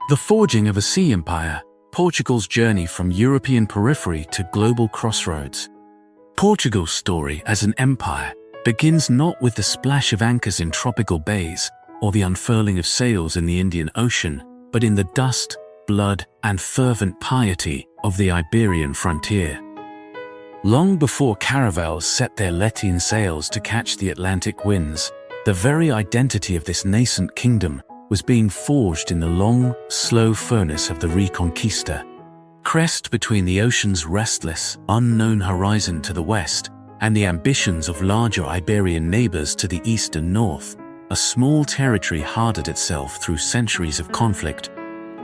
The forging of a sea empire, Portugal's journey from European periphery to global crossroads. Portugal's story as an empire begins not with the splash of anchors in tropical bays or the unfurling of sails in the Indian Ocean, but in the dust, blood, and fervent piety of the Iberian frontier. Long before caravels set their Letian sails to catch the Atlantic winds, the very identity of this nascent kingdom was being forged in the long, slow furnace of the Reconquista. Crest between the ocean's restless, unknown horizon to the west and the ambitions of larger Iberian neighbors to the east and north, a small territory hardened itself through centuries of conflict,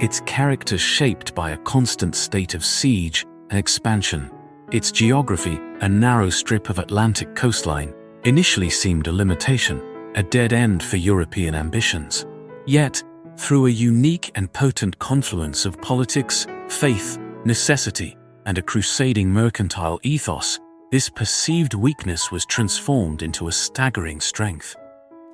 its character shaped by a constant state of siege and expansion. Its geography, a narrow strip of Atlantic coastline, initially seemed a limitation, a dead end for European ambitions. Yet, through a unique and potent confluence of politics, faith, necessity, and a crusading mercantile ethos, this perceived weakness was transformed into a staggering strength.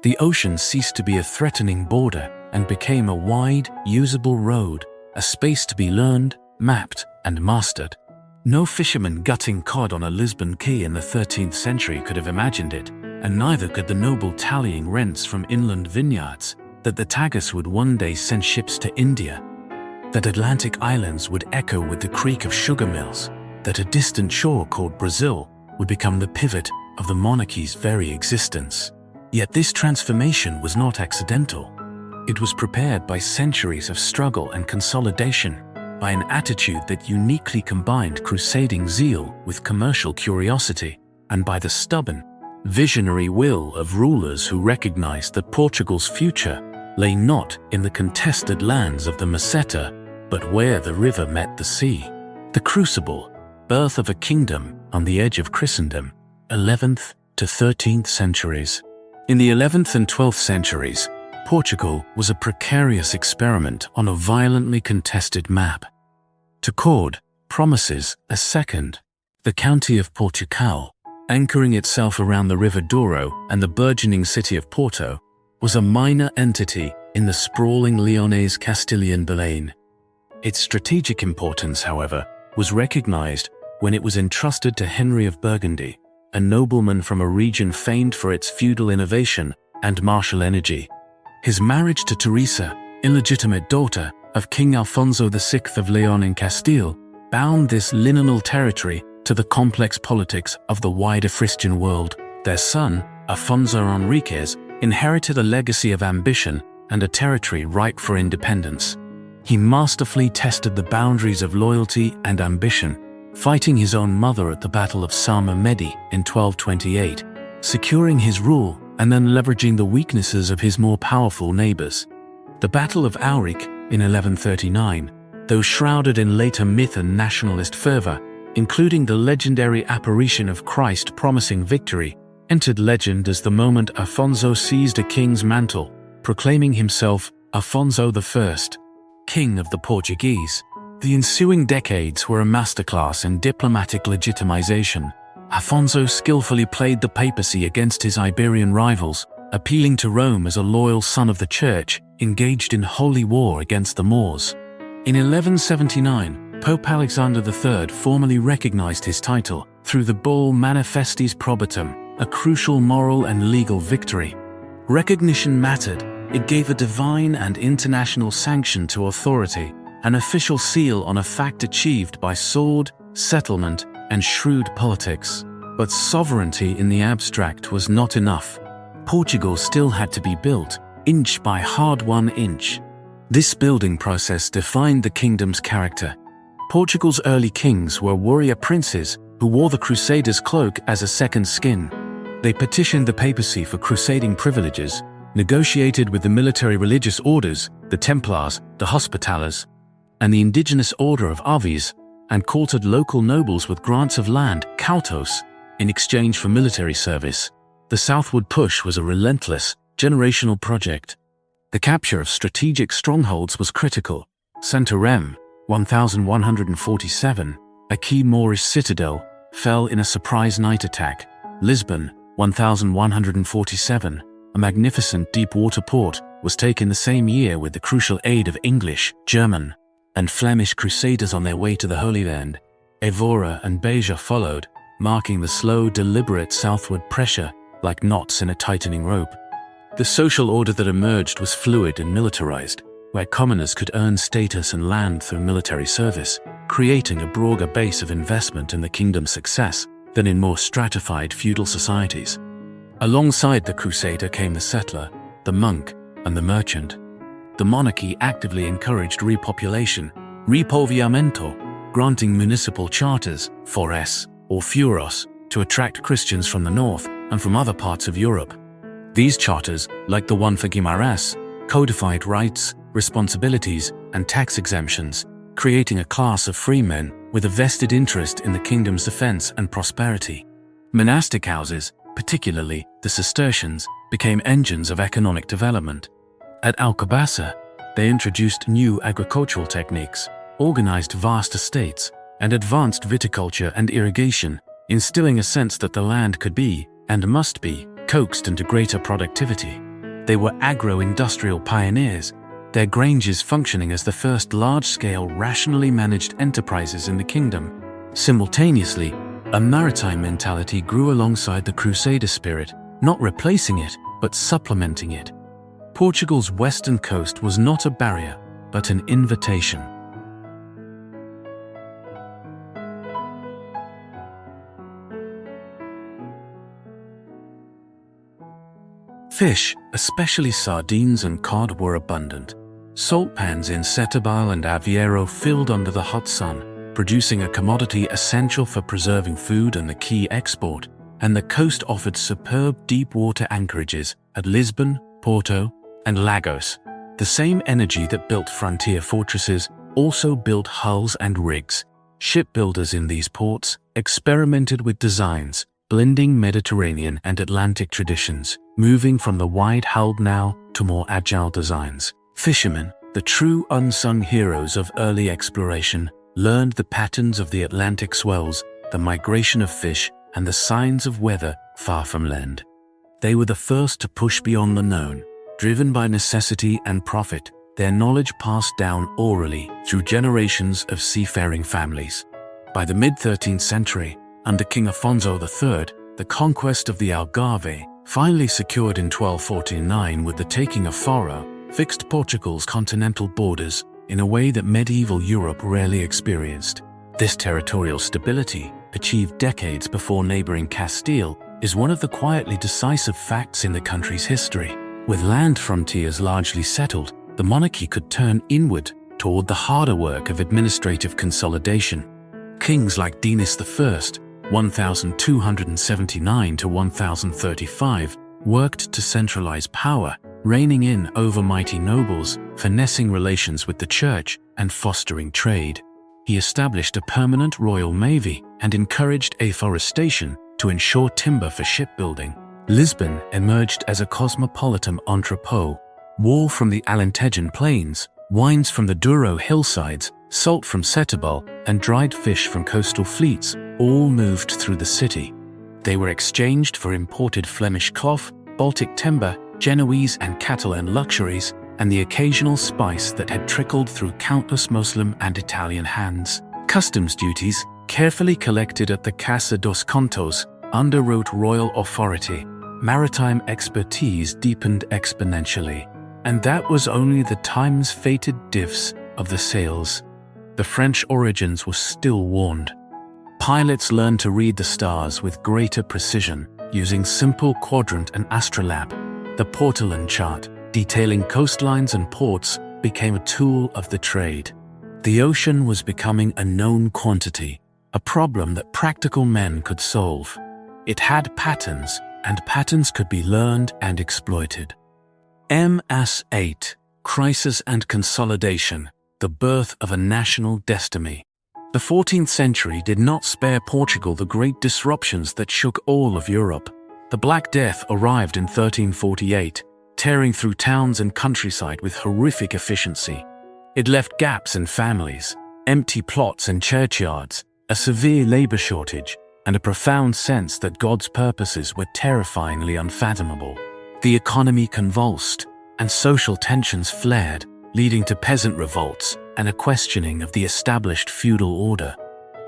The ocean ceased to be a threatening border and became a wide, usable road, a space to be learned, mapped, and mastered. No fisherman gutting cod on a Lisbon quay in the 13th century could have imagined it, and neither could the noble tallying rents from inland vineyards, that the Tagus would one day send ships to India, that Atlantic islands would echo with the creak of sugar mills, that a distant shore called Brazil would become the pivot of the monarchy's very existence. Yet this transformation was not accidental. It was prepared by centuries of struggle and consolidation, by an attitude that uniquely combined crusading zeal with commercial curiosity, and by the stubborn, visionary will of rulers who recognized that Portugal's future lay not in the contested lands of the Meseta, but where the river met the sea. The crucible, birth of a kingdom on the edge of Christendom, 11th to 13th centuries. In the 11th and 12th centuries, Portugal was a precarious experiment on a violently contested map. To chord promises a second, the county of Portugal, anchoring itself around the river Douro and the burgeoning city of Porto, was a minor entity in the sprawling Lyonnese Castilian domain. Its strategic importance, however, was recognized when it was entrusted to Henry of Burgundy, a nobleman from a region famed for its feudal innovation and martial energy. His marriage to Teresa, illegitimate daughter of King Alfonso VI of Leon in Castile, bound this liminal territory to the complex politics of the wider Christian world. Their son, Afonso Enriquez, inherited a legacy of ambition and a territory ripe for independence. He masterfully tested the boundaries of loyalty and ambition, fighting his own mother at the Battle of Samamedi in 1228, securing his rule and then leveraging the weaknesses of his more powerful neighbors. The Battle of Auric in 1139, though shrouded in later myth and nationalist fervor, including the legendary apparition of Christ promising victory, entered legend as the moment Afonso seized a king's mantle, proclaiming himself Afonso I, King of the Portuguese. The ensuing decades were a masterclass in diplomatic legitimization. Afonso skillfully played the papacy against his Iberian rivals, appealing to Rome as a loyal son of the Church, engaged in holy war against the Moors. In 1179, Pope Alexander III formally recognized his title through the bull Manifestis Probatum, a crucial moral and legal victory. Recognition mattered. It gave a divine and international sanction to authority, an official seal on a fact achieved by sword, settlement, and shrewd politics. But sovereignty in the abstract was not enough. Portugal still had to be built, inch by hard-won inch. This building process defined the kingdom's character. Portugal's early kings were warrior princes who wore the crusader's cloak as a second skin. They petitioned the papacy for crusading privileges, negotiated with the military religious orders, the Templars, the Hospitallers, and the indigenous order of Aves, and courted local nobles with grants of land, kautos, in exchange for military service. The southward push was a relentless, generational project. The capture of strategic strongholds was critical. Santarém, 1147, a key Moorish citadel, fell in a surprise night attack. Lisbon, 1147, a magnificent deep-water port, was taken the same year with the crucial aid of English, German, and Flemish crusaders on their way to the Holy Land. Evora and Beja followed, marking the slow, deliberate southward pressure like knots in a tightening rope. The social order that emerged was fluid and militarized, where commoners could earn status and land through military service, creating a broader base of investment in the kingdom's success than in more stratified feudal societies. Alongside the crusader came the settler, the monk, and the merchant. The monarchy actively encouraged repopulation, repovoamento, granting municipal charters, fores or fueros, to attract Christians from the north and from other parts of Europe. These charters, like the one for Guimarães, codified rights, responsibilities, and tax exemptions, creating a class of free men with a vested interest in the kingdom's defense and prosperity. Monastic houses, particularly the Cistercians, became engines of economic development. At Alcobaça, they introduced new agricultural techniques, organized vast estates, and advanced viticulture and irrigation, instilling a sense that the land could be, and must be, coaxed into greater productivity. They were agro-industrial pioneers, their granges functioning as the first large-scale, rationally managed enterprises in the kingdom. Simultaneously, a maritime mentality grew alongside the Crusader spirit, not replacing it, but supplementing it. Portugal's western coast was not a barrier, but an invitation. Fish, especially sardines and cod, were abundant. Salt pans in Setúbal and Aveiro filled under the hot sun, producing a commodity essential for preserving food and the key export, and the coast offered superb deep-water anchorages at Lisbon, Porto, and Lagos. The same energy that built frontier fortresses also built hulls and rigs. Shipbuilders in these ports experimented with designs, blending Mediterranean and Atlantic traditions, moving from the wide-hulled now to more agile designs. Fishermen, the true unsung heroes of early exploration, learned the patterns of the Atlantic swells, the migration of fish, and the signs of weather far from land. They were the first to push beyond the known. Driven by necessity and profit, their knowledge passed down orally through generations of seafaring families. By the mid-13th century, under King Afonso III, the conquest of the Algarve, finally secured in 1249 with the taking of Faro, fixed Portugal's continental borders in a way that medieval Europe rarely experienced. This territorial stability, achieved decades before neighboring Castile, is one of the quietly decisive facts in the country's history. With land frontiers largely settled, the monarchy could turn inward toward the harder work of administrative consolidation. Kings like Dinis I, 1279 to 1035, worked to centralize power, reigning in over mighty nobles, finessing relations with the church, and fostering trade. He established a permanent royal navy and encouraged afforestation to ensure timber for shipbuilding. Lisbon emerged as a cosmopolitan entrepot. Wool from the Alentejan plains, wines from the Douro hillsides, salt from Setúbal, and dried fish from coastal fleets all moved through the city. They were exchanged for imported Flemish cloth, Baltic timber, Genoese and Catalan luxuries, and the occasional spice that had trickled through countless Muslim and Italian hands. Customs duties, carefully collected at the Casa dos Contos, underwrote royal authority. Maritime expertise deepened exponentially. And that was only the times-fated diffs of the sails. The French origins were still warned. Pilots learned to read the stars with greater precision, using simple quadrant and astrolabe. The Portolan chart, detailing coastlines and ports, became a tool of the trade. The ocean was becoming a known quantity, a problem that practical men could solve. It had patterns, and patterns could be learned and exploited. MS8, Crisis and Consolidation, the birth of a national destiny. The 14th century did not spare Portugal the great disruptions that shook all of Europe. The Black Death arrived in 1348, tearing through towns and countryside with horrific efficiency. It left gaps in families, empty plots and churchyards, a severe labor shortage, and a profound sense that God's purposes were terrifyingly unfathomable. The economy convulsed. and social tensions flared, leading to peasant revolts and a questioning of the established feudal order.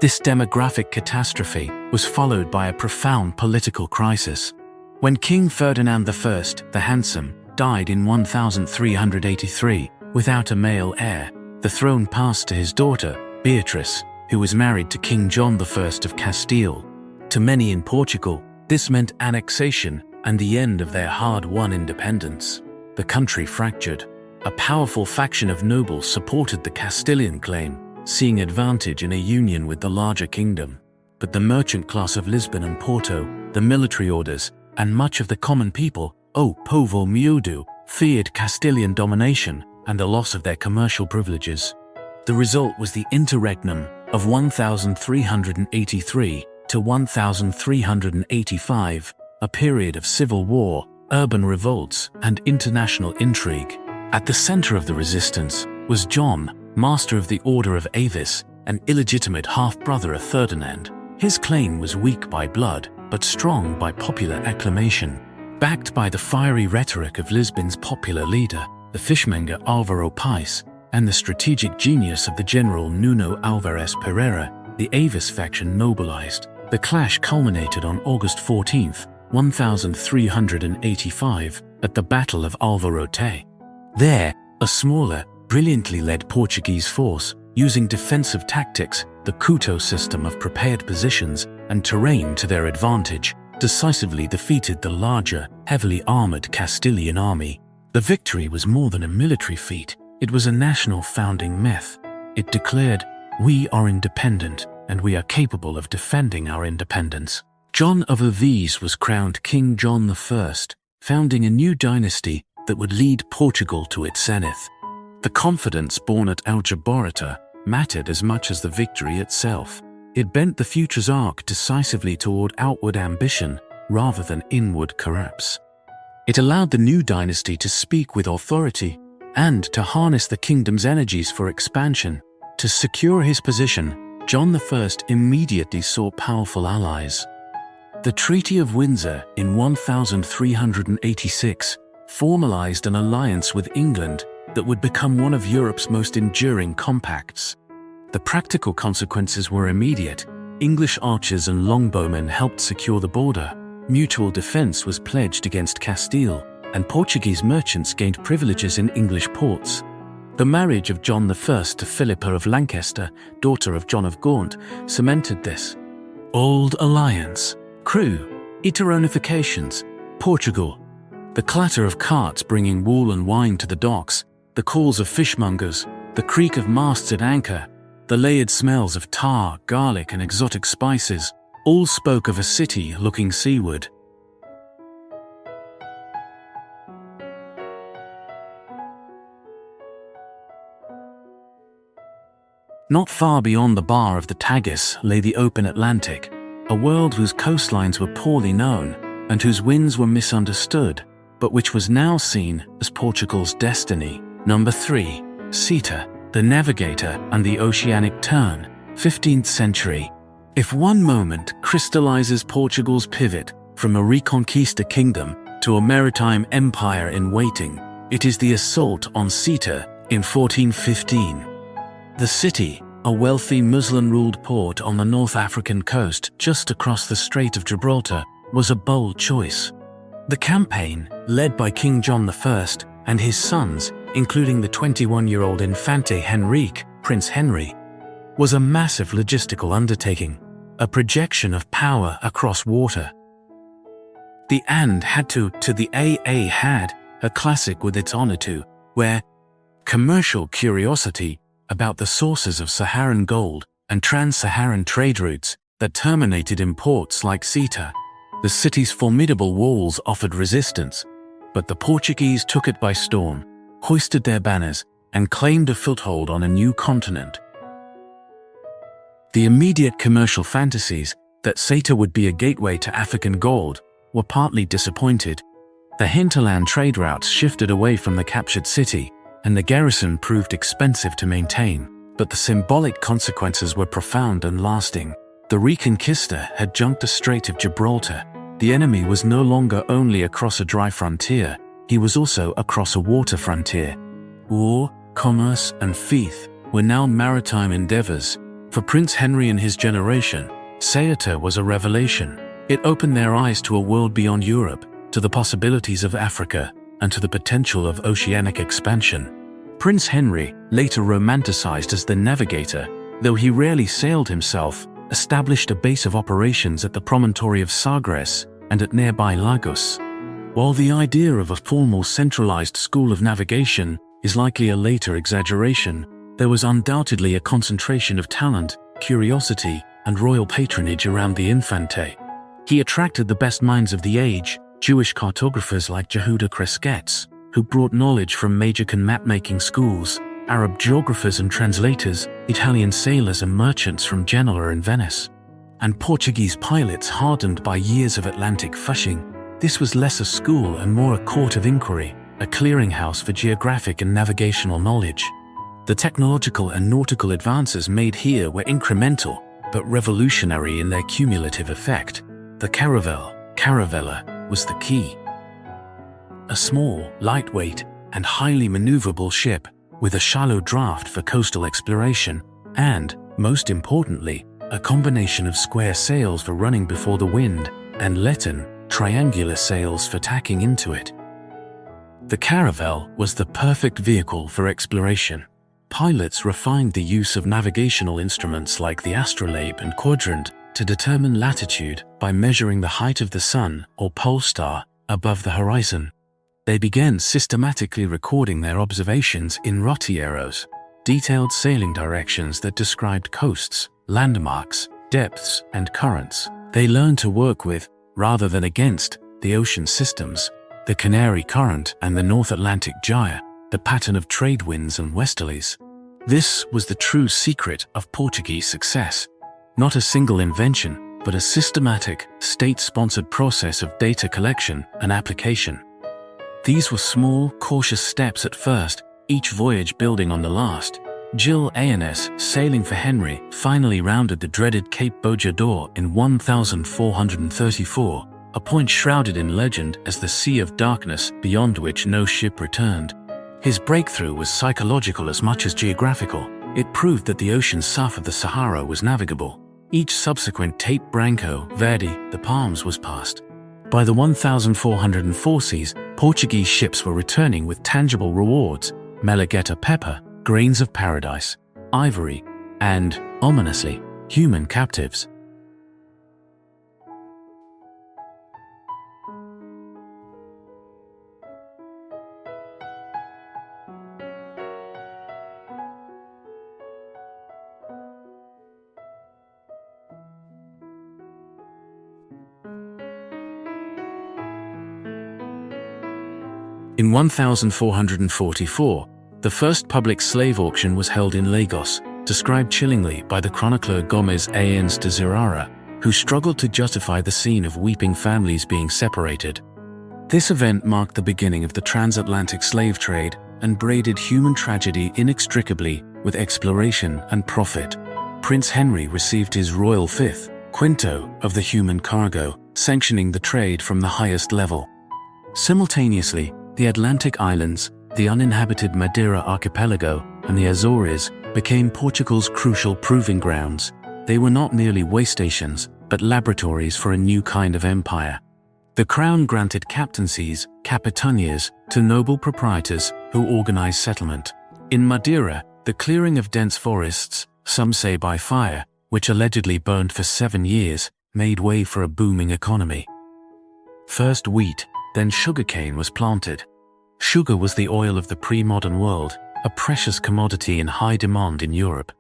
This demographic catastrophe was followed by a profound political crisis. When King Ferdinand I the Handsome died in 1383 without a male heir, the throne passed to his daughter, Beatrice, who was married to King John I of Castile. To many in Portugal, this meant annexation and the end of their hard-won independence. The country fractured. A powerful faction of nobles supported the Castilian claim, seeing advantage in a union with the larger kingdom. But the merchant class of Lisbon and Porto, the military orders, and much of the common people, o povo miúdo, feared Castilian domination and the loss of their commercial privileges. The result was the interregnum of 1383 to 1385, a period of civil war, urban revolts, and international intrigue. At the center of the resistance was John, master of the Order of Avis, an illegitimate half-brother of Ferdinand. His claim was weak by blood, but strong by popular acclamation. Backed by the fiery rhetoric of Lisbon's popular leader, the fishmonger Álvaro Pais, and the strategic genius of the general Nuno Álvares Pereira, the Avis faction mobilized. The clash culminated on August 14, 1385, at the Battle of Alvarote. There, a smaller, brilliantly led Portuguese force, using defensive tactics, the Couto system of prepared positions, and terrain to their advantage, decisively defeated the larger, heavily armored Castilian army. The victory was more than a military feat. It was a national founding myth. It declared, "We are independent, and we are capable of defending our independence." John of Aviz was crowned King John I, founding a new dynasty that would lead Portugal to its zenith. The confidence born at Aljubarrota mattered as much as the victory itself. It bent the future's arc decisively toward outward ambition rather than inward collapse. It allowed the new dynasty to speak with authority and to harness the kingdom's energies for expansion. To secure his position, John I immediately sought powerful allies. The Treaty of Windsor in 1386 formalized an alliance with England that would become one of Europe's most enduring compacts. The practical consequences were immediate. English archers and longbowmen helped secure the border. Mutual defense was pledged against Castile, and Portuguese merchants gained privileges in English ports. The marriage of John I to Philippa of Lancaster, daughter of John of Gaunt, cemented this. Old Alliance. Crew. Interonifications. Portugal. The clatter of carts bringing wool and wine to the docks, the calls of fishmongers, the creak of masts at anchor, the layered smells of tar, garlic, and exotic spices, all spoke of a city looking seaward. Not far beyond the bar of the Tagus lay the open Atlantic, a world whose coastlines were poorly known and whose winds were misunderstood, but which was now seen as Portugal's destiny. Number 3. Ceuta, the navigator and the oceanic turn, 15th century. If one moment crystallizes Portugal's pivot from a Reconquista kingdom to a maritime empire in waiting, it is the assault on Ceuta in 1415. The city, a wealthy Muslim-ruled port on the North African coast just across the Strait of Gibraltar, was a bold choice. The campaign, led by King John I and his sons, including the 21-year-old Infante Henrique, Prince Henry, was a massive logistical undertaking, a projection of power across water. The and had to the AA had, a classic with its honor to, where commercial curiosity about the sources of Saharan gold and trans-Saharan trade routes that terminated in ports like Ceuta. The city's formidable walls offered resistance, but the Portuguese took it by storm, hoisted their banners, and claimed a foothold on a new continent. The immediate commercial fantasies that Ceuta would be a gateway to African gold were partly disappointed. The hinterland trade routes shifted away from the captured city, and the garrison proved expensive to maintain, but the symbolic consequences were profound and lasting. The Reconquista had jumped the Strait of Gibraltar. The enemy was no longer only across a dry frontier, he was also across a water frontier. War, commerce, and faith were now maritime endeavors. For Prince Henry and his generation, Ceuta was a revelation. It opened their eyes to a world beyond Europe, to the possibilities of Africa, and to the potential of oceanic expansion. Prince Henry, later romanticized as the navigator, though he rarely sailed himself, established a base of operations at the promontory of Sagres and at nearby Lagos. While the idea of a formal centralized school of navigation is likely a later exaggeration, there was undoubtedly a concentration of talent, curiosity, and royal patronage around the Infante. He attracted the best minds of the age, Jewish cartographers like Jehuda Kresketz, who brought knowledge from major map-making schools, Arab geographers and translators, Italian sailors and merchants from Genoa and Venice, and Portuguese pilots hardened by years of Atlantic fishing. This was less a school and more a court of inquiry, a clearinghouse for geographic and navigational knowledge. The technological and nautical advances made here were incremental, but revolutionary in their cumulative effect. The caravella, was the key. A small, lightweight, and highly maneuverable ship, with a shallow draft for coastal exploration, and, most importantly, a combination of square sails for running before the wind, and Latin, triangular sails for tacking into it. The caravel was the perfect vehicle for exploration. Pilots refined the use of navigational instruments like the astrolabe and quadrant to determine latitude by measuring the height of the sun or pole star above the horizon. They began systematically recording their observations in rotieros, detailed sailing directions that described coasts, landmarks, depths, and currents. They learned to work with, rather than against, the ocean systems, the Canary Current and the North Atlantic Gyre, the pattern of trade winds and westerlies. This was the true secret of Portuguese success. Not a single invention, but a systematic, state-sponsored process of data collection and application. These were small, cautious steps at first, each voyage building on the last. Gilles Aeneas, sailing for Henry, finally rounded the dreaded Cape Bojador in 1434, a point shrouded in legend as the Sea of Darkness beyond which no ship returned. His breakthrough was psychological as much as geographical. It proved that the ocean south of the Sahara was navigable. Each subsequent Cape Branco, Verde, the Palms was passed. By the 1440s, Portuguese ships were returning with tangible rewards: Malagueta pepper, grains of paradise, ivory, and, ominously, human captives. In 1444, the first public slave auction was held in Lagos, described chillingly by the chronicler Gomes Aens de Zerara, who struggled to justify the scene of weeping families being separated. This event marked the beginning of the transatlantic slave trade and braided human tragedy inextricably with exploration and profit. Prince Henry received his royal fifth, quinto, of the human cargo, sanctioning the trade from the highest level. Simultaneously, the Atlantic islands, the uninhabited Madeira archipelago, and the Azores became Portugal's crucial proving grounds. They were not merely way stations, but laboratories for a new kind of empire. The crown granted captaincies, capitanias, to noble proprietors who organized settlement. In Madeira, the clearing of dense forests, some say by fire, which allegedly burned for 7 years, made way for a booming economy. First wheat, then sugarcane was planted. Sugar was the oil of the pre-modern world, a precious commodity in high demand in Europe.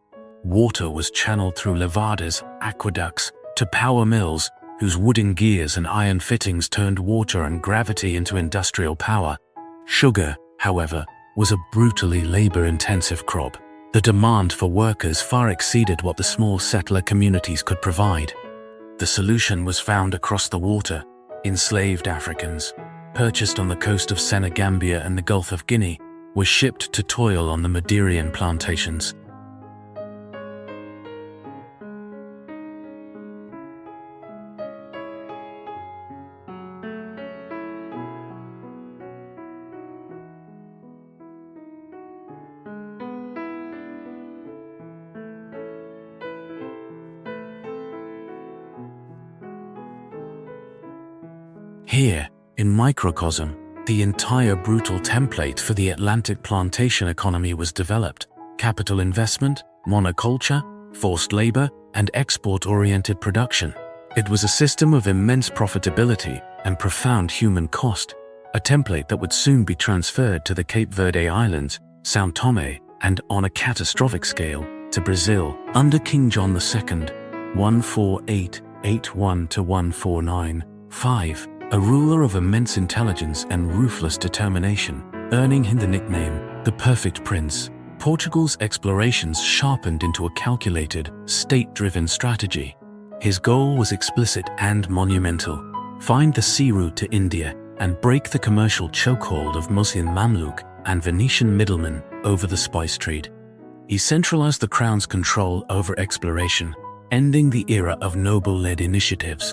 Water was channeled through levadas, aqueducts, to power mills, whose wooden gears and iron fittings turned water and gravity into industrial power. Sugar, however, was a brutally labor-intensive crop. The demand for workers far exceeded what the small settler communities could provide. The solution was found across the water. Enslaved Africans, purchased on the coast of Senegambia and the Gulf of Guinea, were shipped to toil on the Madeiran plantations. Here, in microcosm, the entire brutal template for the Atlantic plantation economy was developed: capital investment, monoculture, forced labor, and export-oriented production. It was a system of immense profitability and profound human cost, a template that would soon be transferred to the Cape Verde Islands, São Tomé, and on a catastrophic scale, to Brazil under King John II, 14881–149, a ruler of immense intelligence and ruthless determination, earning him the nickname, the Perfect Prince. Portugal's explorations sharpened into a calculated, state-driven strategy. His goal was explicit and monumental: find the sea route to India and break the commercial chokehold of Muslim Mamluk and Venetian middlemen over the spice trade. He centralized the crown's control over exploration, ending the era of noble-led initiatives.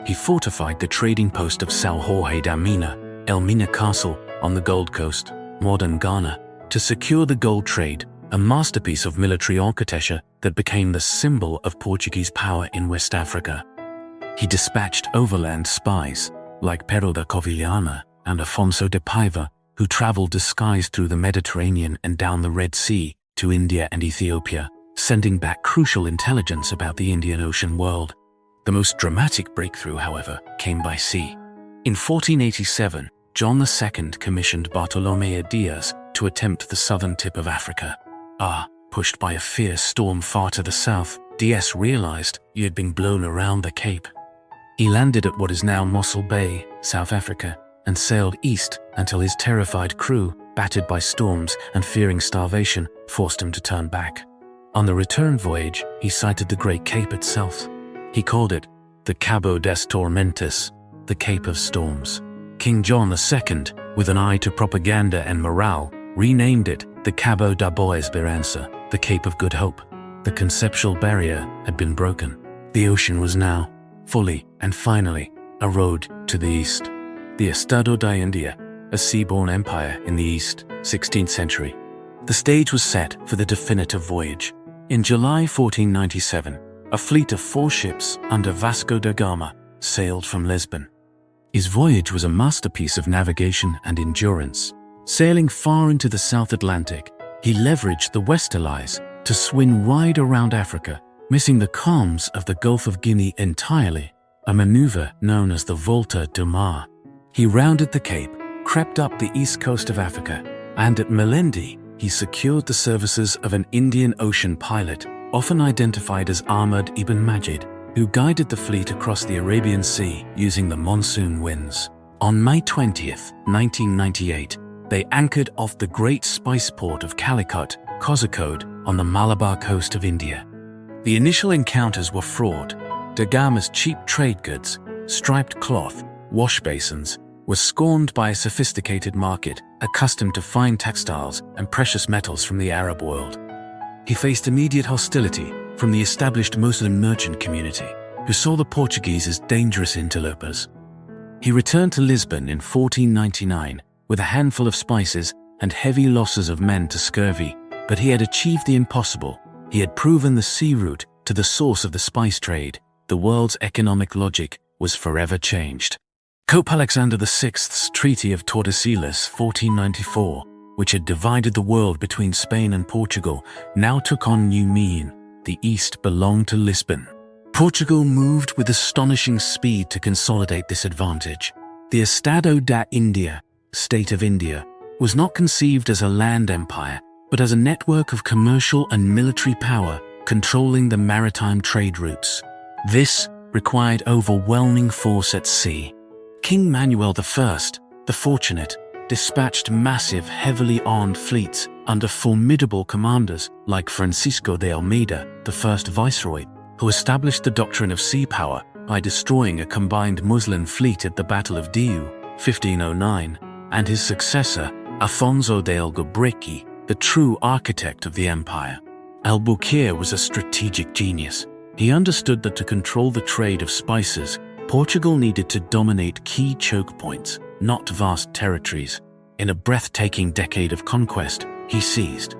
He fortified the trading post of São Jorge da Mina, Elmina Castle, on the Gold Coast, modern Ghana, to secure the gold trade, a masterpiece of military architecture that became the symbol of Portuguese power in West Africa. He dispatched overland spies, like Pero da Covilhã and Afonso de Paiva, who traveled disguised through the Mediterranean and down the Red Sea to India and Ethiopia, sending back crucial intelligence about the Indian Ocean world. The most dramatic breakthrough, however, came by sea. In 1487, John II commissioned Bartolomé Diaz to attempt the southern tip of Africa. Pushed by a fierce storm far to the south, Diaz realized he had been blown around the Cape. He landed at what is now Mossel Bay, South Africa, and sailed east until his terrified crew, battered by storms and fearing starvation, forced him to turn back. On the return voyage, he sighted the Great Cape itself. He called it the Cabo das Tormentas, the Cape of Storms. King John II, with an eye to propaganda and morale, renamed it the Cabo da Boa Esperança, the Cape of Good Hope. The conceptual barrier had been broken. The ocean was now, fully and finally, a road to the east. The Estado da India, a seaborne empire in the east, 16th century. The stage was set for the definitive voyage. In July 1497, a fleet of 4 ships under Vasco da Gama sailed from Lisbon. His voyage was a masterpiece of navigation and endurance. Sailing far into the South Atlantic, he leveraged the westerlies to swing wide around Africa, missing the calms of the Gulf of Guinea entirely, a maneuver known as the Volta do Mar. He rounded the Cape, crept up the east coast of Africa, and at Melendi, he secured the services of an Indian Ocean pilot, often identified as Ahmad ibn Majid, who guided the fleet across the Arabian Sea using the monsoon winds. On May 20th, 1998, they anchored off the great spice port of Calicut, Kozhikode, on the Malabar coast of India. The initial encounters were fraught. Da Gama's cheap trade goods, striped cloth, wash basins, were scorned by a sophisticated market accustomed to fine textiles and precious metals from the Arab world. He faced immediate hostility from the established Muslim merchant community, who saw the Portuguese as dangerous interlopers. He returned to Lisbon in 1499 with a handful of spices and heavy losses of men to scurvy, but he had achieved the impossible. He had proven the sea route to the source of the spice trade. The world's economic logic was forever changed. Pope Alexander VI's Treaty of Tordesillas, 1494, which had divided the world between Spain and Portugal, now took on new meaning. The East belonged to Lisbon. Portugal moved with astonishing speed to consolidate this advantage. The Estado da India, State of India, was not conceived as a land empire, but as a network of commercial and military power controlling the maritime trade routes. This required overwhelming force at sea. King Manuel I, the Fortunate, dispatched massive, heavily armed fleets under formidable commanders like Francisco de Almeida, the first viceroy, who established the doctrine of sea power by destroying a combined Muslim fleet at the Battle of Diu, 1509, and his successor, Afonso de Albuquerque, the true architect of the empire. Albuquerque was a strategic genius. He understood that to control the trade of spices, Portugal needed to dominate key choke points, not vast territories. In a breathtaking decade of conquest, he seized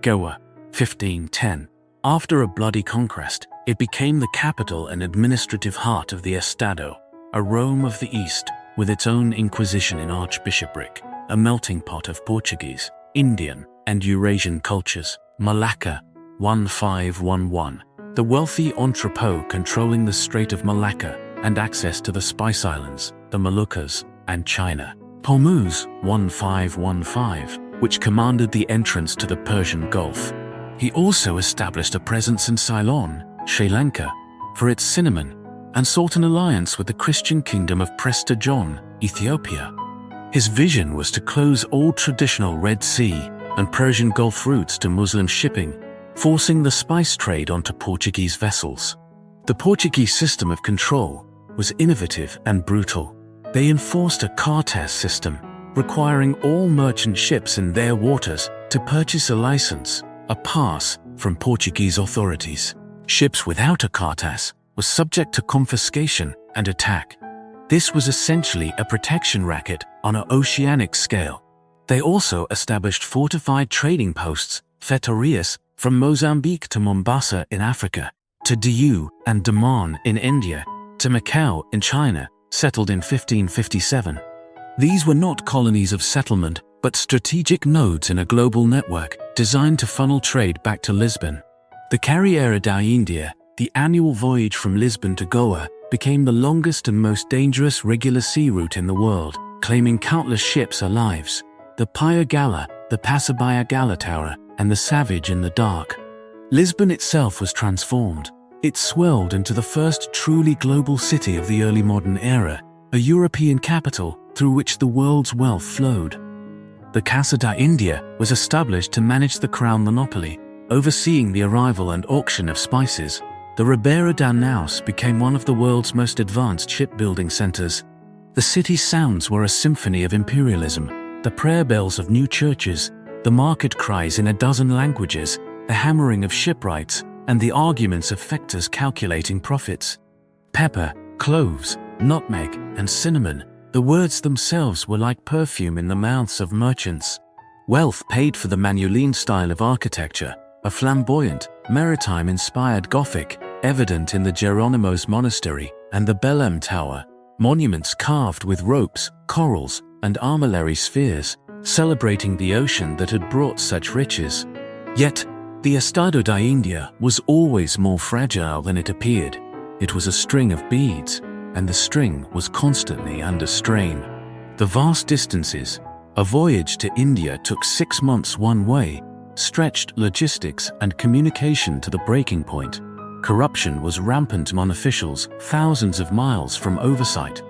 Goa, 1510. After a bloody conquest, it became the capital and administrative heart of the Estado, a Rome of the East, with its own Inquisition in archbishopric, a melting pot of Portuguese, Indian, and Eurasian cultures. Malacca, 1511. The wealthy entrepot controlling the Strait of Malacca and access to the Spice Islands, the Moluccas, and China. Hormuz, 1515, which commanded the entrance to the Persian Gulf. He also established a presence in Ceylon, Sri Lanka, for its cinnamon, and sought an alliance with the Christian kingdom of Prester John, Ethiopia. His vision was to close all traditional Red Sea and Persian Gulf routes to Muslim shipping, forcing the spice trade onto Portuguese vessels. The Portuguese system of control was innovative and brutal. They enforced a cartas system, requiring all merchant ships in their waters to purchase a license, a pass, from Portuguese authorities. Ships without a cartas were subject to confiscation and attack. This was essentially a protection racket on an oceanic scale. They also established fortified trading posts, fetorias, from Mozambique to Mombasa in Africa, to Diu and Daman in India, to Macau in China, settled in 1557. These were not colonies of settlement, but strategic nodes in a global network designed to funnel trade back to Lisbon. The Carreira da Índia, the annual voyage from Lisbon to Goa, became the longest and most dangerous regular sea route in the world, claiming countless ships' lives. The Paya Gala, the Pasabaya Gala Tower, and the Savage in the Dark. Lisbon itself was transformed. It swelled into the first truly global city of the early modern era, a European capital through which the world's wealth flowed. The Casa da India was established to manage the crown monopoly, overseeing the arrival and auction of spices. The Ribeira da Naus became one of the world's most advanced shipbuilding centers. The city's sounds were a symphony of imperialism, the prayer bells of new churches, the market cries in a dozen languages, the hammering of shipwrights, and the arguments of factors calculating profits. Pepper, cloves, nutmeg, and cinnamon, the words themselves were like perfume in the mouths of merchants. Wealth paid for the Manueline style of architecture, a flamboyant, maritime-inspired Gothic, evident in the Geronimo's Monastery and the Belém Tower, monuments carved with ropes, corals, and armillary spheres, celebrating the ocean that had brought such riches. Yet, the Estado da India was always more fragile than it appeared. It was a string of beads, and the string was constantly under strain. The vast distances, a voyage to India took 6 months one way, stretched logistics and communication to the breaking point. Corruption was rampant among officials thousands of miles from oversight.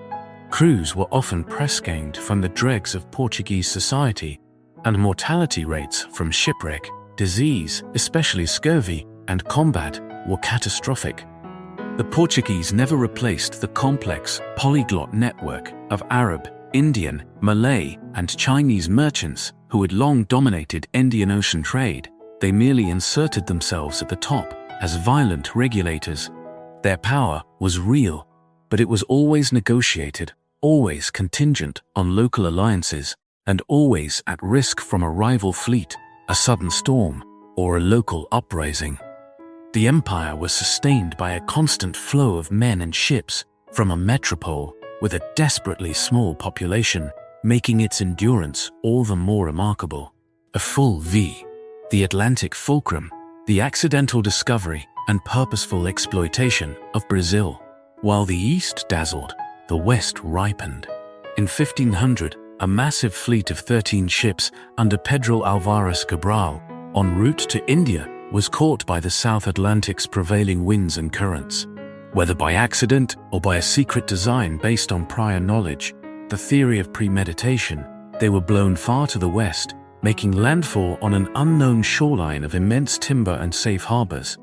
Crews were often press-ganged from the dregs of Portuguese society, and mortality rates from shipwreck, disease, especially scurvy, and combat were catastrophic. The Portuguese never replaced the complex, polyglot network of Arab, Indian, Malay, and Chinese merchants who had long dominated Indian Ocean trade. They merely inserted themselves at the top as violent regulators. Their power was real, but it was always negotiated, always contingent on local alliances, and always at risk from a rival fleet, a sudden storm, or a local uprising. The empire was sustained by a constant flow of men and ships from a metropole with a desperately small population, making its endurance all the more remarkable. A full V, the Atlantic fulcrum, the accidental discovery and purposeful exploitation of Brazil. While the East dazzled, the West ripened. In 1500, a massive fleet of 13 ships under Pedro Alvares Cabral, en route to India, was caught by the South Atlantic's prevailing winds and currents. Whether by accident or by a secret design based on prior knowledge, the theory of premeditation, they were blown far to the west, making landfall on an unknown shoreline of immense timber and safe harbors.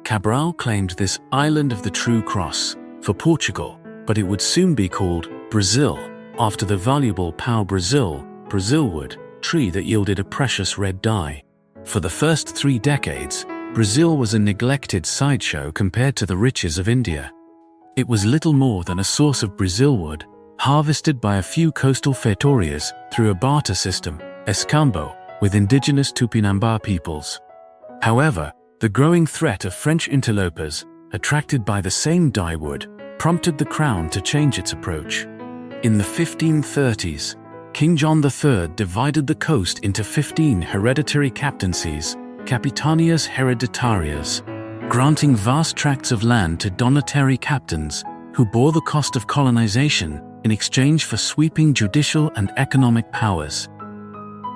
Cabral claimed this island of the True Cross for Portugal, but it would soon be called Brazil, after the valuable pau Brazil, Brazilwood, tree that yielded a precious red dye. For the first 3 decades, Brazil was a neglected sideshow compared to the riches of India. It was little more than a source of Brazilwood, harvested by a few coastal fetorias through a barter system, escambo, with indigenous Tupinambá peoples. However, the growing threat of French interlopers, attracted by the same dyewood, prompted the crown to change its approach. In the 1530s, King John III divided the coast into 15 hereditary captaincies, capitanias hereditarias, granting vast tracts of land to donatary captains who bore the cost of colonization in exchange for sweeping judicial and economic powers.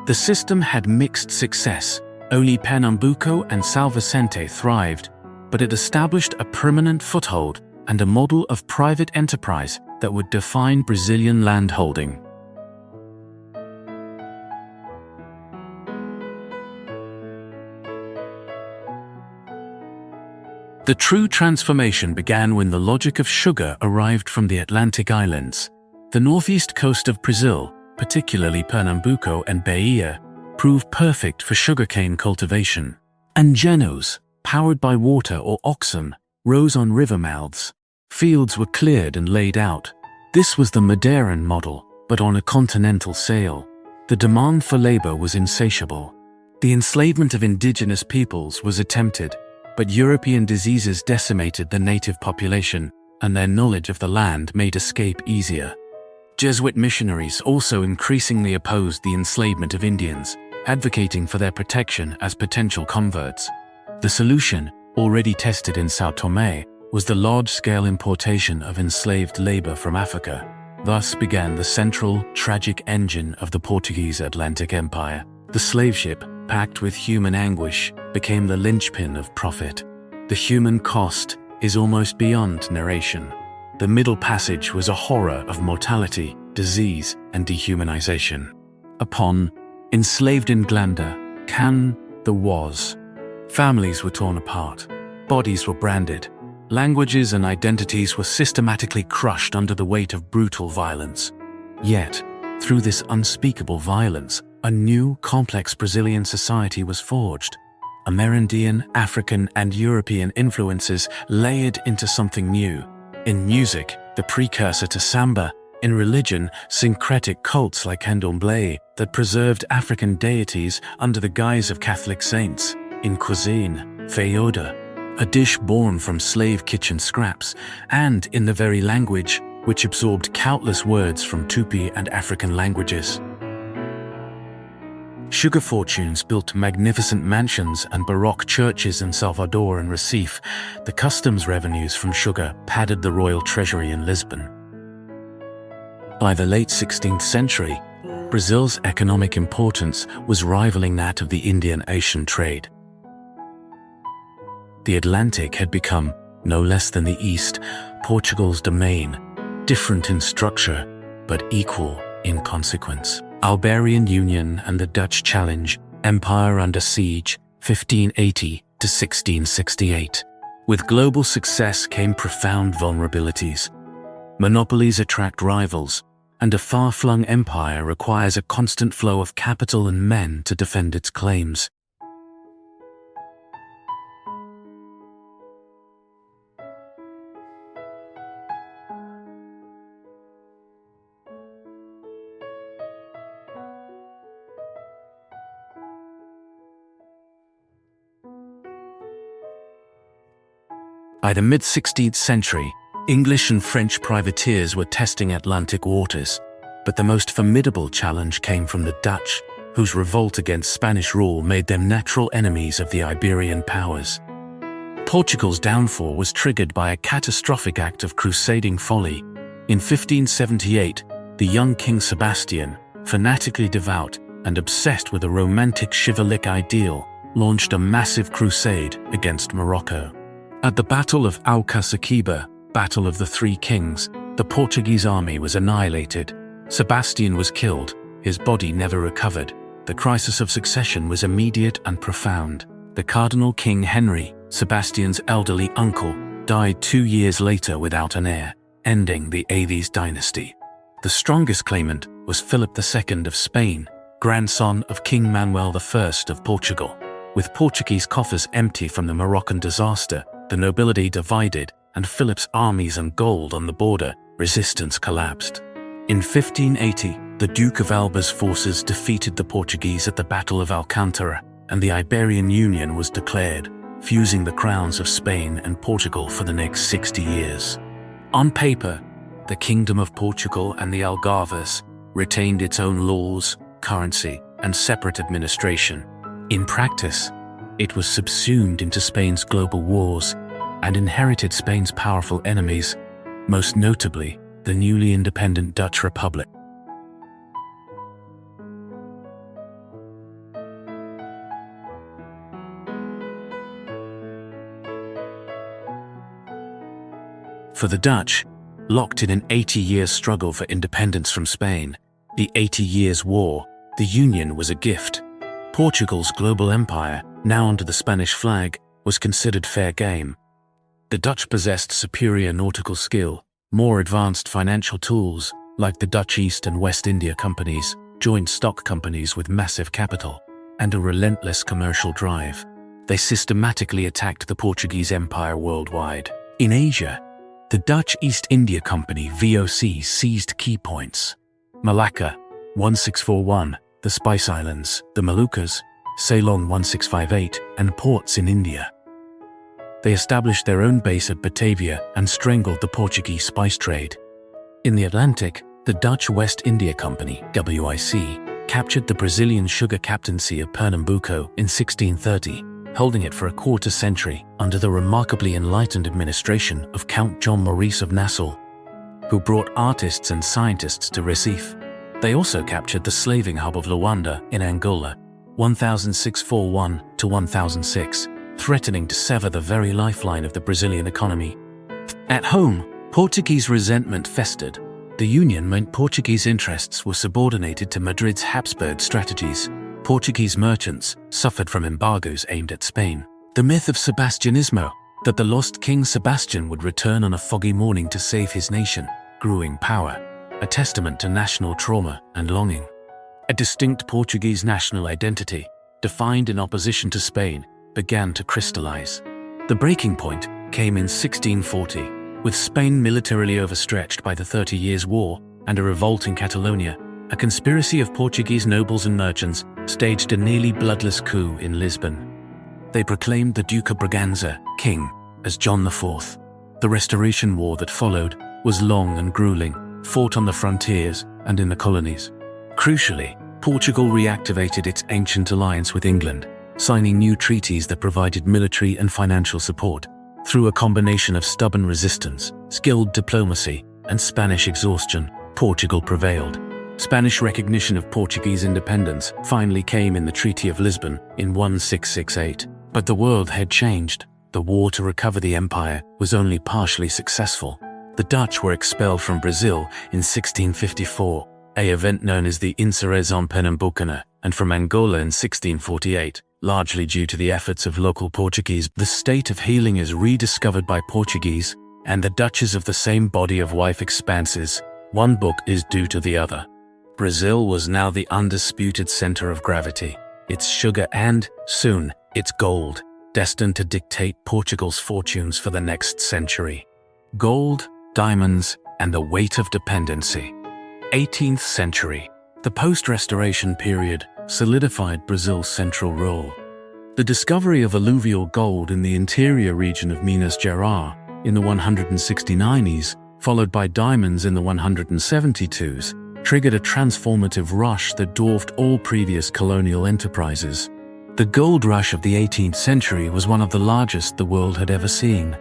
The system had mixed success. Only Pernambuco and São Vicente thrived, but it established a permanent foothold and a model of private enterprise that would define Brazilian landholding. The true transformation began when the logic of sugar arrived from the Atlantic islands. The northeast coast of Brazil, particularly Pernambuco and Bahia, proved perfect for sugarcane cultivation. Engenhos, powered by water or oxen, rose on river mouths. Fields were cleared and laid out. This was the Madeiran model, but on a continental scale. The demand for labor was insatiable. The enslavement of indigenous peoples was attempted, but European diseases decimated the native population, and their knowledge of the land made escape easier. Jesuit missionaries also increasingly opposed the enslavement of Indians, advocating for their protection as potential converts. The solution, already tested in São Tomé, was the large-scale importation of enslaved labor from Africa. Thus began the central, tragic engine of the Portuguese Atlantic Empire. The slave ship, packed with human anguish, became the linchpin of profit. The human cost is almost beyond narration. The Middle Passage was a horror of mortality, disease, and dehumanization. Upon enslaved Inglanda, Can, the was. Families were torn apart. Bodies were branded. Languages and identities were systematically crushed under the weight of brutal violence. Yet, through this unspeakable violence, a new, complex Brazilian society was forged. Amerindian, African, and European influences layered into something new. In music, the precursor to samba. In religion, syncretic cults like candomblé that preserved African deities under the guise of Catholic saints. In cuisine, feijoada, a dish born from slave kitchen scraps, and in the very language, which absorbed countless words from Tupi and African languages. Sugar fortunes built magnificent mansions and Baroque churches in Salvador and Recife. The customs revenues from sugar padded the royal treasury in Lisbon. By the late 16th century, Brazil's economic importance was rivaling that of the Indian-Ocean trade. The Atlantic had become, no less than the East, Portugal's domain, different in structure, but equal in consequence. Iberian Union and the Dutch Challenge, Empire under Siege, 1580 to 1668. With global success came profound vulnerabilities. Monopolies attract rivals, and a far-flung empire requires a constant flow of capital and men to defend its claims. By the mid-16th century, English and French privateers were testing Atlantic waters, but the most formidable challenge came from the Dutch, whose revolt against Spanish rule made them natural enemies of the Iberian powers. Portugal's downfall was triggered by a catastrophic act of crusading folly. In 1578, the young King Sebastian, fanatically devout and obsessed with a romantic chivalric ideal, launched a massive crusade against Morocco. At the Battle of Alcaçaqueba, Battle of the Three Kings, the Portuguese army was annihilated. Sebastian was killed, his body never recovered. The crisis of succession was immediate and profound. The Cardinal King Henry, Sebastian's elderly uncle, died 2 years later without an heir, ending the Aves dynasty. The strongest claimant was Philip II of Spain, grandson of King Manuel I of Portugal. With Portuguese coffers empty from the Moroccan disaster, the nobility divided, and Philip's armies and gold on the border, resistance collapsed. In 1580, the Duke of Alba's forces defeated the Portuguese at the Battle of Alcantara, and the Iberian Union was declared, fusing the crowns of Spain and Portugal for the next 60 years. On paper, the Kingdom of Portugal and the Algarves retained its own laws, currency, and separate administration. In practice, it was subsumed into Spain's global wars and inherited Spain's powerful enemies, most notably the newly independent Dutch Republic. For the Dutch, locked in an 80-year struggle for independence from Spain, the 80 Years' War, the Union was a gift. Portugal's global empire, now under the Spanish flag, was considered fair game. The Dutch possessed superior nautical skill, more advanced financial tools, like the Dutch East and West India Companies, joint stock companies with massive capital, and a relentless commercial drive. They systematically attacked the Portuguese Empire worldwide. In Asia, the Dutch East India Company (VOC) seized key points: Malacca, 1641, the Spice Islands, the Moluccas, Ceylon 1658, and ports in India. They established their own base at Batavia and strangled the Portuguese spice trade. In the Atlantic, the Dutch West India Company (WIC) captured the Brazilian sugar captaincy of Pernambuco in 1630, holding it for a quarter century under the remarkably enlightened administration of Count John Maurice of Nassau, who brought artists and scientists to Recife. They also captured the slaving hub of Luanda in Angola, 1641 to 1006, threatening to sever the very lifeline of the Brazilian economy. At home, Portuguese resentment festered. The Union meant Portuguese interests were subordinated to Madrid's Habsburg strategies. Portuguese merchants suffered from embargoes aimed at Spain. The myth of Sebastianismo, that the lost King Sebastian would return on a foggy morning to save his nation, grew in power, a testament to national trauma and longing. A distinct Portuguese national identity, defined in opposition to Spain, began to crystallize. The breaking point came in 1640, with Spain militarily overstretched by the 30 Years' War and a revolt in Catalonia. A conspiracy of Portuguese nobles and merchants staged a nearly bloodless coup in Lisbon. They proclaimed the Duke of Braganza king as John IV. The Restoration War that followed was long and grueling, fought on the frontiers and in the colonies. Crucially, Portugal reactivated its ancient alliance with England, signing new treaties that provided military and financial support. Through a combination of stubborn resistance, skilled diplomacy, and Spanish exhaustion, Portugal prevailed. Spanish recognition of Portuguese independence finally came in the Treaty of Lisbon in 1668. But the world had changed. The war to recover the empire was only partially successful. The Dutch were expelled from Brazil in 1654, an event known as the Insurreição Pernambucana, and from Angola in 1648, largely due to the efforts of local Portuguese. The state of healing is rediscovered by Portuguese, and the Dutches of the same body of wife expanses. One book is due to the other. Brazil was now the undisputed center of gravity. Its sugar and, soon, its gold, destined to dictate Portugal's fortunes for the next century. Gold, diamonds, and the weight of dependency. 18th century. The post-Restoration period solidified Brazil's central role. The discovery of alluvial gold in the interior region of Minas Gerais in the 169s, followed by diamonds in the 172s, triggered a transformative rush that dwarfed all previous colonial enterprises. The gold rush of the 18th century was one of the largest the world had ever seen.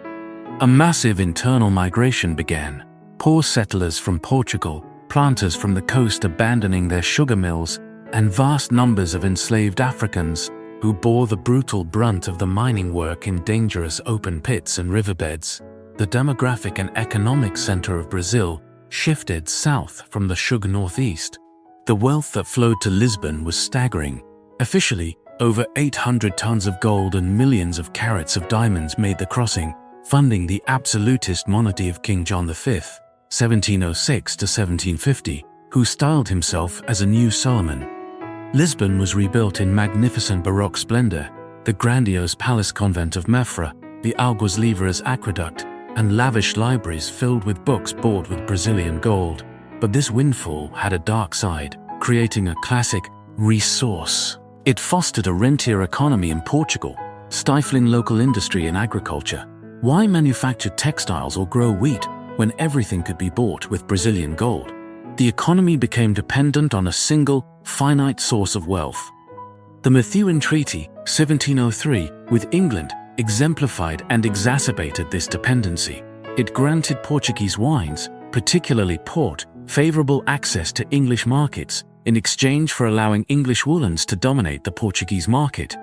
A massive internal migration began. Poor settlers from Portugal, planters from the coast abandoning their sugar mills, and vast numbers of enslaved Africans who bore the brutal brunt of the mining work in dangerous open pits and riverbeds. The demographic and economic center of Brazil shifted south from the sugar northeast. The wealth that flowed to Lisbon was staggering. Officially, over 800 tons of gold and millions of carats of diamonds made the crossing, funding the absolutist monarchy of King John V, 1706 to 1750, who styled himself as a new Solomon. Lisbon was rebuilt in magnificent Baroque splendor, the grandiose palace convent of Mafra, the Águas Livres aqueduct, and lavish libraries filled with books bought with Brazilian gold. But this windfall had a dark side, creating a classic resource. It fostered a rentier economy in Portugal, stifling local industry and agriculture. Why manufacture textiles or grow wheat when everything could be bought with Brazilian gold. The economy became dependent on a single, finite source of wealth. The Methuen Treaty, 1703, with England, exemplified and exacerbated this dependency. It granted Portuguese wines, particularly port, favorable access to English markets, in exchange for allowing English woolens to dominate the Portuguese market,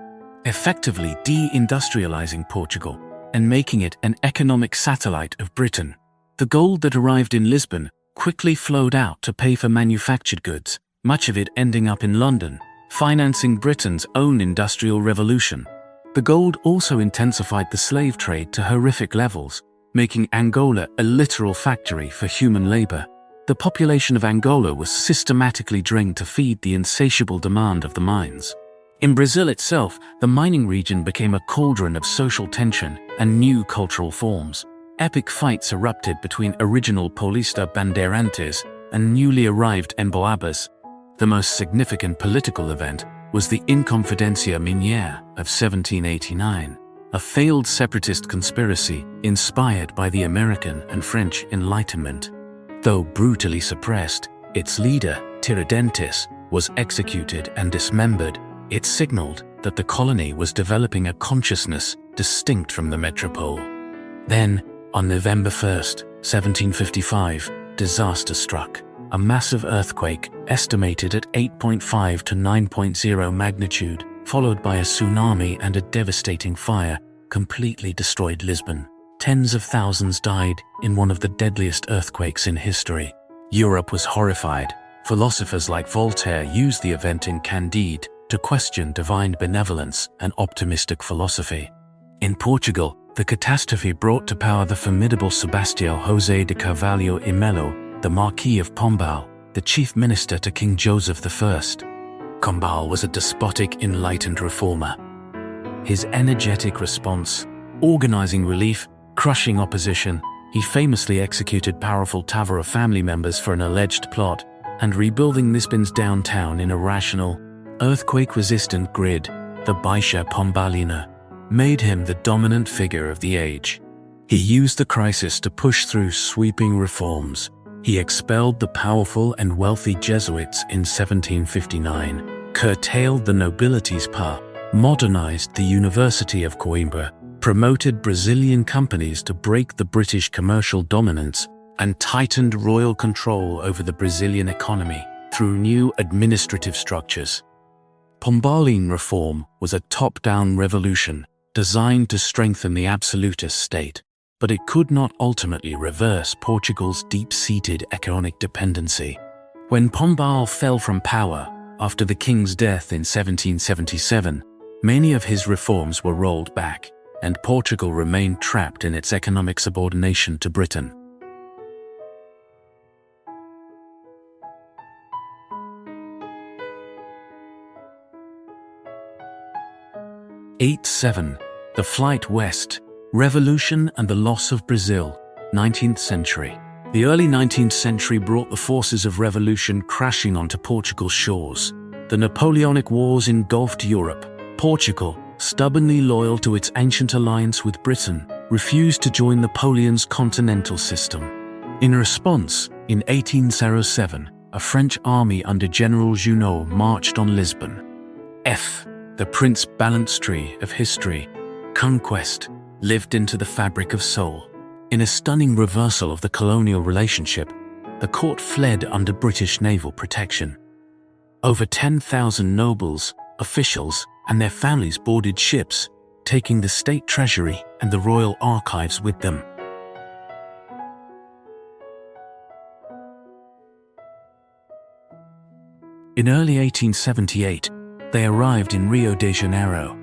effectively de-industrializing Portugal and making it an economic satellite of Britain. The gold that arrived in Lisbon quickly flowed out to pay for manufactured goods, much of it ending up in London, financing Britain's own industrial revolution. The gold also intensified the slave trade to horrific levels, making Angola a literal factory for human labor. The population of Angola was systematically drained to feed the insatiable demand of the mines. In Brazil itself, the mining region became a cauldron of social tension and new cultural forms. Epic fights erupted between original Paulista bandeirantes and newly arrived emboabas. The most significant political event was the Inconfidencia Miniere of 1789, a failed separatist conspiracy inspired by the American and French Enlightenment. Though brutally suppressed, its leader, Tiradentes, was executed and dismembered. It signaled that the colony was developing a consciousness distinct from the metropole. Then, on November 1, 1755, disaster struck. A massive earthquake, estimated at 8.5 to 9.0 magnitude, followed by a tsunami and a devastating fire, completely destroyed Lisbon. Tens of thousands died in one of the deadliest earthquakes in history. Europe was horrified. Philosophers like Voltaire used the event in Candide to question divine benevolence and optimistic philosophy. In Portugal, the catastrophe brought to power the formidable Sebastião José de Carvalho e Melo, the Marquis of Pombal, the chief minister to King Joseph I. Pombal was a despotic, enlightened reformer. His energetic response, organizing relief, crushing opposition, he famously executed powerful Tavora family members for an alleged plot, and rebuilding Lisbon's downtown in a rational, earthquake-resistant grid, the Baixa Pombalina, made him the dominant figure of the age. He used the crisis to push through sweeping reforms. He expelled the powerful and wealthy Jesuits in 1759, curtailed the nobility's power, modernized the University of Coimbra, promoted Brazilian companies to break the British commercial dominance, and tightened royal control over the Brazilian economy through new administrative structures. Pombaline reform was a top-down revolution designed to strengthen the absolutist state, but it could not ultimately reverse Portugal's deep-seated economic dependency. When Pombal fell from power after the king's death in 1777, many of his reforms were rolled back, and Portugal remained trapped in its economic subordination to Britain. 8-7. The Flight West, Revolution and the Loss of Brazil, 19th century. The early 19th century brought the forces of revolution crashing onto Portugal's shores. The Napoleonic Wars engulfed Europe. Portugal, stubbornly loyal to its ancient alliance with Britain, refused to join Napoleon's continental system. In response, in 1807, a French army under General Junot marched on Lisbon. The Prince Ballanstry of history, conquest, lived into the fabric of soul. In a stunning reversal of the colonial relationship, the court fled under British naval protection. Over 10,000 nobles, officials, and their families boarded ships, taking the state treasury and the royal archives with them. In early 1878, they arrived in Rio de Janeiro.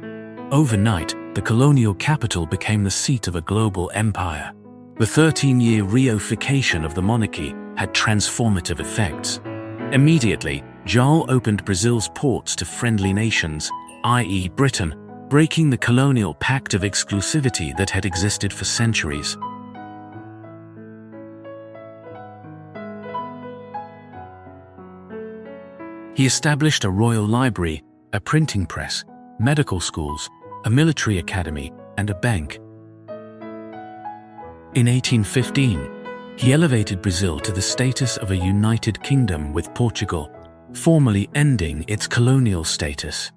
Overnight, the colonial capital became the seat of a global empire. The 13-year reification of the monarchy had transformative effects. Immediately, João opened Brazil's ports to friendly nations, i.e. Britain, breaking the colonial pact of exclusivity that had existed for centuries. He established a royal library, a printing press, medical schools, a military academy, and a bank. In 1815, He elevated Brazil to the status of a united kingdom with Portugal, formally ending its colonial status.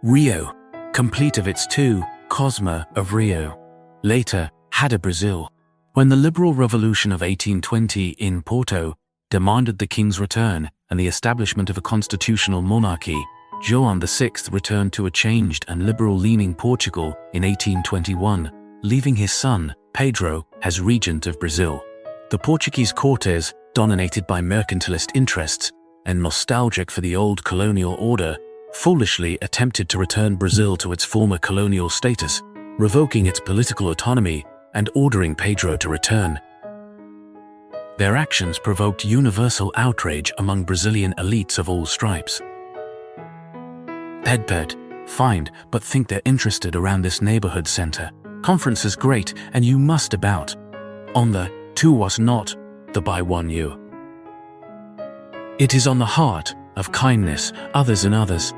Rio, complete of its two, Cosmo of Rio, later had a Brazil. When the liberal revolution of 1820 in Porto demanded the king's return and the establishment of a constitutional monarchy, João VI returned to a changed and liberal-leaning Portugal in 1821, leaving his son, Pedro, as regent of Brazil. The Portuguese Cortes, dominated by mercantilist interests and nostalgic for the old colonial order, foolishly attempted to return Brazil to its former colonial status, revoking its political autonomy and ordering Pedro to return. Their actions provoked universal outrage among Brazilian elites of all stripes. Pedped, find but think they're interested around this neighborhood center. Conference is great and you must about. On the to was not, the by one you. It is on the heart of kindness, others and others.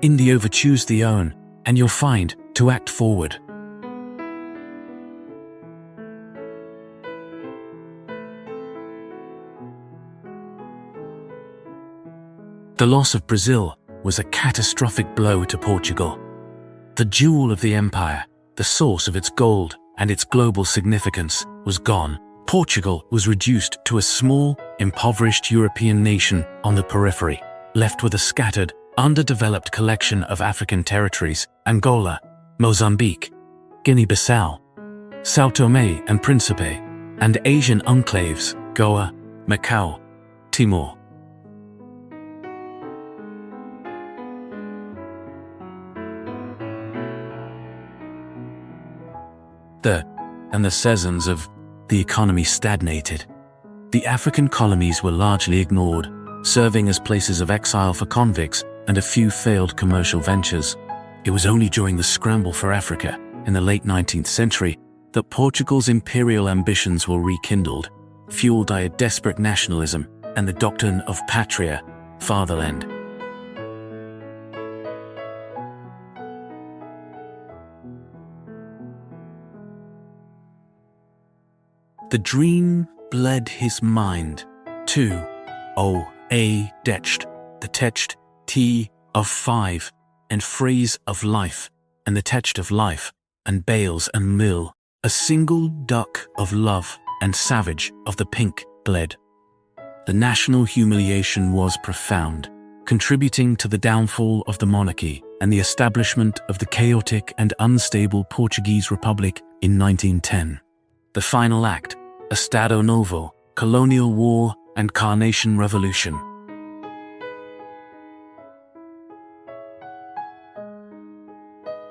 In the over choose the own, and you'll find to act forward. The loss of Brazil was a catastrophic blow to Portugal. The jewel of the empire, the source of its gold and its global significance, was gone. Portugal was reduced to a small, impoverished European nation on the periphery, left with a scattered, underdeveloped collection of African territories: Angola, Mozambique, Guinea-Bissau, São Tomé and Príncipe, and Asian enclaves: Goa, Macau, Timor. The seasons of the economy stagnated. The African colonies were largely ignored, serving as places of exile for convicts and a few failed commercial ventures. It was only during the scramble for Africa in the late 19th century that Portugal's imperial ambitions were rekindled, fueled by a desperate nationalism and the doctrine of patria, fatherland. The dream bled his mind to a detched, the tetched T of 5, and phrase of life, and the tetched of life, and bales and mill, a single duck of love, and savage of the pink bled. The national humiliation was profound, contributing to the downfall of the monarchy and the establishment of the chaotic and unstable Portuguese Republic in 1910. The final act: Estado Novo, colonial war and Carnation Revolution.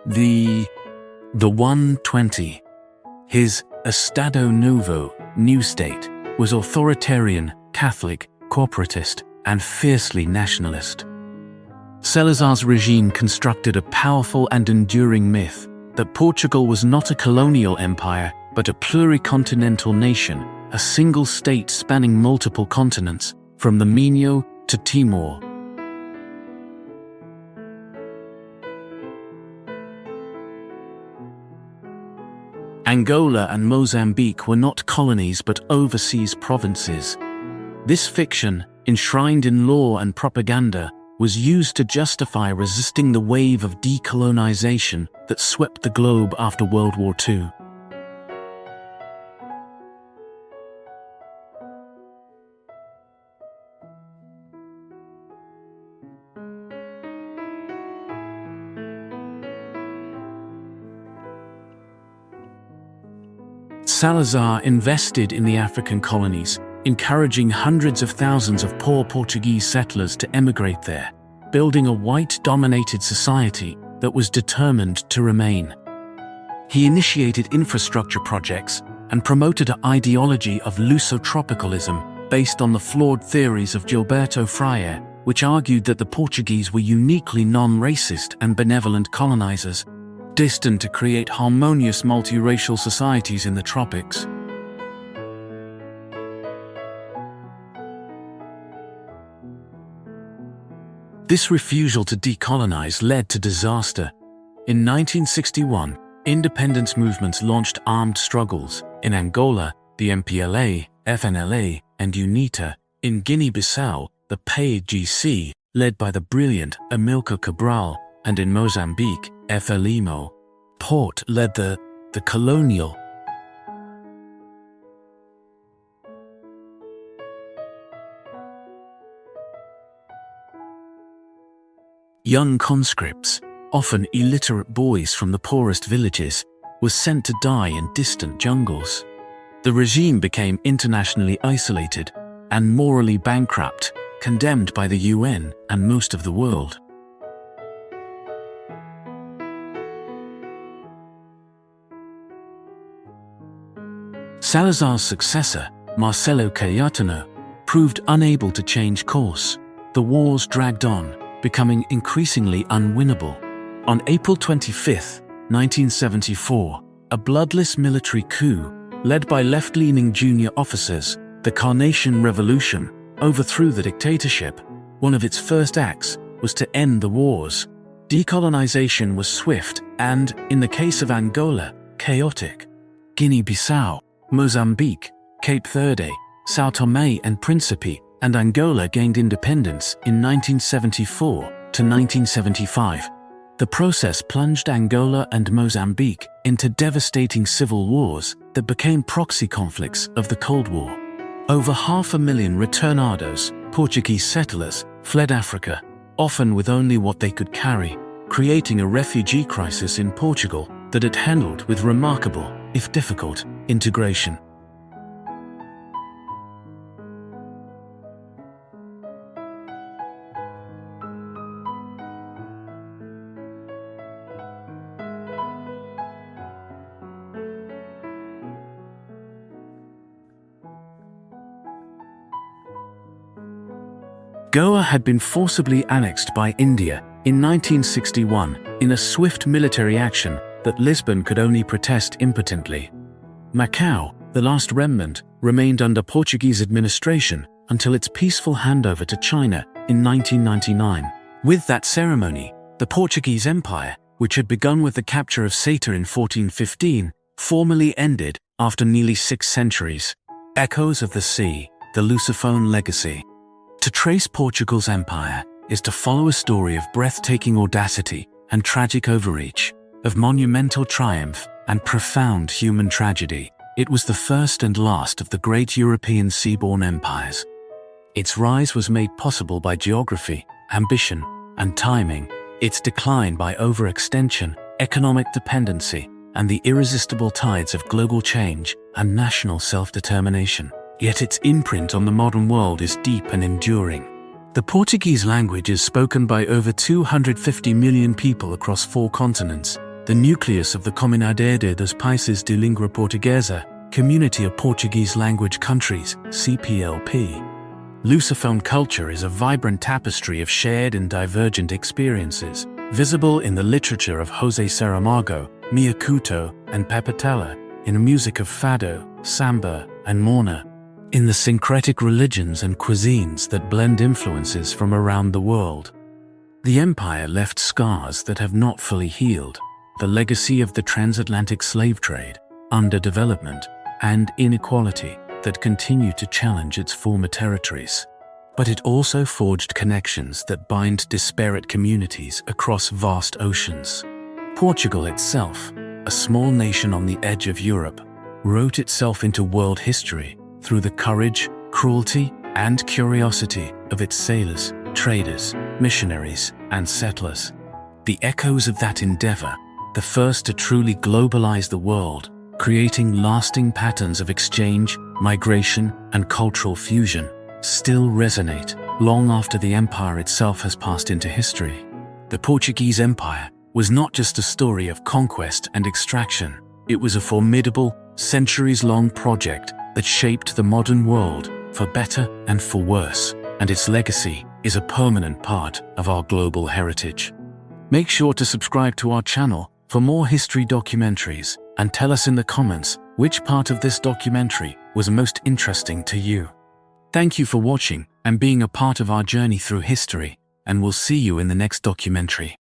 The 120. His Estado Novo, new state, was authoritarian, Catholic, corporatist, and fiercely nationalist. Salazar's regime constructed a powerful and enduring myth that Portugal was not a colonial empire, but a pluricontinental nation, a single state spanning multiple continents, from the Minho to Timor. Angola and Mozambique were not colonies but overseas provinces. This fiction, enshrined in law and propaganda, was used to justify resisting the wave of decolonization that swept the globe after World War II. Salazar invested in the African colonies, encouraging hundreds of thousands of poor Portuguese settlers to emigrate there, building a white-dominated society that was determined to remain. He initiated infrastructure projects and promoted an ideology of Lusotropicalism based on the flawed theories of Gilberto Freyre, which argued that the Portuguese were uniquely non-racist and benevolent colonizers, destined to create harmonious multiracial societies in the tropics. This refusal to decolonize led to disaster. In 1961, Independence movements launched armed struggles in Angola, the MPLA, FNLA, and UNITA. In Guinea-Bissau, the PAIGC, led by the brilliant Amilcar Cabral, and in Mozambique, FLIMO. Port led the colonial young conscripts, often illiterate boys from the poorest villages, were sent to die in distant jungles. The regime became internationally isolated and morally bankrupt, condemned by the UN and most of the world. Salazar's successor, Marcelo Caetano, proved unable to change course. The wars dragged on, becoming increasingly unwinnable. On April 25, 1974, a bloodless military coup, led by left-leaning junior officers, the Carnation Revolution, overthrew the dictatorship. One of its first acts was to end the wars. Decolonization was swift and, in the case of Angola, chaotic. Guinea-Bissau, Mozambique, Cape Verde, São Tomé and Príncipe, and Angola gained independence in 1974 to 1975. The process plunged Angola and Mozambique into devastating civil wars that became proxy conflicts of the Cold War. Over 500,000 retornados, Portuguese settlers, fled Africa, often with only what they could carry, creating a refugee crisis in Portugal that it handled with remarkable, if difficult, integration. Goa had been forcibly annexed by India in 1961 in a swift military action that Lisbon could only protest impotently. Macau, the last remnant, remained under Portuguese administration until its peaceful handover to China in 1999. With that ceremony, the Portuguese Empire, which had begun with the capture of Ceará in 1415, formally ended after nearly 6 centuries. Echoes of the Sea, the Lusophone legacy. To trace Portugal's empire is to follow a story of breathtaking audacity and tragic overreach, of monumental triumph and profound human tragedy. It was the first and last of the great European seaborne empires. Its rise was made possible by geography, ambition, and timing, its decline by overextension, economic dependency, and the irresistible tides of global change and national self-determination. Yet its imprint on the modern world is deep and enduring. The Portuguese language is spoken by over 250 million people across 4 continents, the nucleus of the Comunidade dos Países de Língua Portuguesa, Community of Portuguese Language Countries, CPLP. Lusophone culture is a vibrant tapestry of shared and divergent experiences, visible in the literature of José Saramago, Mia Couto, and Pepetela, in the music of fado, samba, and morna, in the syncretic religions and cuisines that blend influences from around the world. The empire left scars that have not fully healed, the legacy of the transatlantic slave trade, underdevelopment, and inequality that continue to challenge its former territories. But it also forged connections that bind disparate communities across vast oceans. Portugal itself, a small nation on the edge of Europe, wrote itself into world history through the courage, cruelty, and curiosity of its sailors, traders, missionaries, and settlers. The echoes of that endeavor, the first to truly globalize the world, creating lasting patterns of exchange, migration, and cultural fusion, still resonate long after the empire itself has passed into history. The Portuguese Empire was not just a story of conquest and extraction. It was a formidable, centuries-long project that shaped the modern world for better and for worse, and its legacy is a permanent part of our global heritage. Make sure to subscribe to our channel for more history documentaries, and tell us in the comments which part of this documentary was most interesting to you. Thank you for watching and being a part of our journey through history, and we'll see you in the next documentary.